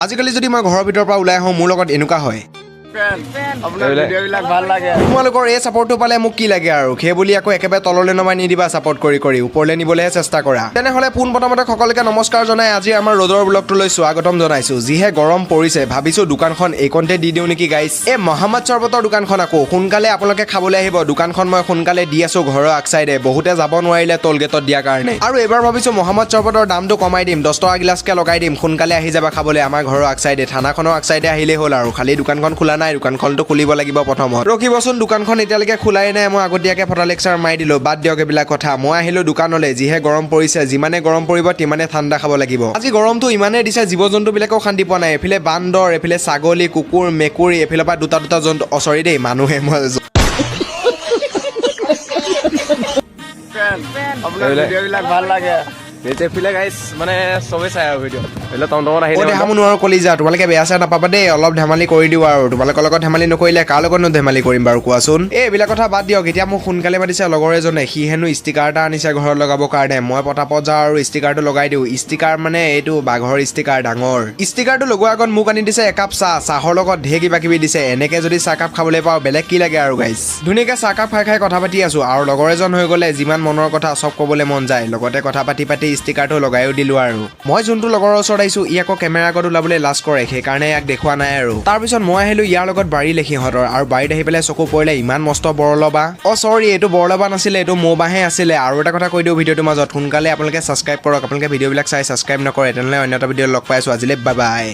আজিকালি যদি মই ঘৰৰ ভিতৰৰ পৰা ওলাই আহোঁ মোৰ লগত এনেকুৱা হয় তোমালোকৰ এই ছাপৰ্টটো পালে মোক কি লাগে আৰু সেই বুলি আকৌ একেবাৰে তললৈ নমাই নিদিবা ছাপৰ্ট কৰি কৰি ওপৰলৈ নিবলৈহে চেষ্টা কৰা তেনেহ'লে পোনপ্ৰথমতে সকলোকে নমস্কাৰ জনাই আজি আমাৰ ৰ'দৰ ব্লগটোলৈ স্বাগতম জনাইছোঁ যিহে গৰম পৰিছে ভাবিছোঁ দোকানখন এইকণতে দি দিওঁ নেকি গাইছ এই মহাম্মদ চৰবতৰ দোকানখন আকৌ সোনকালে আপোনালোকে খাবলৈ আহিব দোকানখন মই সোনকালে দি আছোঁ ঘৰৰ আগচাইডে বহুতে যাব নোৱাৰিলে টোল গেটত দিয়াৰ কাৰণে আৰু এইবাৰ ভাবিছোঁ মহাম্মদ চৰবতৰ দামটো কমাই দিম 10 টকা গিলাচকৈ লগাই দিম সোনকালে আহি যাবা খাবলৈ আমাৰ ঘৰৰ আগচাইডে থানাখনৰ আগচাইডে আহিলেই হ'ল আৰু খালি দোকানখন খোলা নাই দোকানখনটো খুলিব লাগিব প্ৰথমত ৰখিবচোন দোকানখন এতিয়ালৈকে খোলাই নাই মই আগতীয়াকৈ ফটা লেকচাৰ মাৰি দিলোঁ বাদ দিয়ক এইবিলাক কথা মই আহিলোঁ দোকানলৈ যিহে গৰম পৰিছে যিমানে গৰম পৰিব তিমানে ঠাণ্ডা খাব লাগিব আজি গৰমটো ইমানেই দিছে জীৱ জন্তুবিলাকেও শান্তি পোৱা নাই এইফালে বান্দৰ এইফালে ছাগলী কুকুৰ মেকুৰী এইফালৰ পৰা দুটা জন্তু চৰি দেই মানুহে মই ভিডিঅ'বিলাক ভাল লাগে মানে চবেই চাই আৰু ভিডিঅ' নোৱাৰো কলিজা তোমালোকে বেয়া চেয়া নাপাবা দেই অলপ ধেমালি কৰি দিওঁ আৰু তোমালোকৰ লগত ধেমালি নকৰিলে কাৰ লগতনো ধেমালি কৰিম বাৰু কোৱাচোন এইবিলাক কথা বাদ দিয়ক এতিয়া মোক সোনকালে মাতিছে লগৰ এজনে সি হেনো ষ্টিকাৰ এটা আনিছে ঘৰত লগাবৰ কাৰণে মই পটাপট যাওঁ আৰু ষ্টিকাৰটো লগাই দিওঁ ষ্টিকাৰ মানে এইটো বাঘৰ ষ্টিকাৰ ডাঙৰ ষ্টিকাৰটো লগোৱাৰ আগত মোক আনি দিছে একাপ চাহৰ লগত ঢেৰ কিবা কিবি দিছে এনেকে যদি চাহকাপ খাবলৈ পাওঁ বেলেগ কি লাগে আৰু গাইছ ধুনীয়াকৈ চাহকাপ খাই কথা পাতি আছোঁ আৰু লগৰ এজন হৈ গ'লে যিমান মনৰ কথা চব ক'বলৈ মন যায় লগতে কথা পাতি ষ্টিকাৰটো লগাইও দিলোঁ আৰু মই যোনটো লগৰৰ ওচৰত আহিছোঁ ই আকৌ কেমেৰা আগত ওলাবলৈ লাজ কৰে সেইকাৰণে ইয়াক দেখুওৱা নাই আৰু তাৰপিছত মই আহিলোঁ ইয়াৰ লগত বাৰীলে সিহঁতৰ আৰু বাৰীত আহি পেলাই চকু পৰিলে ইমান মস্ত বৰলবা চৰি এইটো বৰলবা নাছিলে এইটো মৌবাহে আছিলে আৰু এটা কথা কৈ দিওঁ ভিডিঅ'টোৰ মাজত সোনকালে আপোনালোকে ছাবস্ক্ৰাইব কৰক আপোনালোকে ভিডিঅ'বিলাক চাই ছাবস্ক্ৰাইব নকৰে তেনেহ'লে অন্য এটা ভিডিঅ'ত লগ পাই আছোঁ আজিলৈ বাই বাই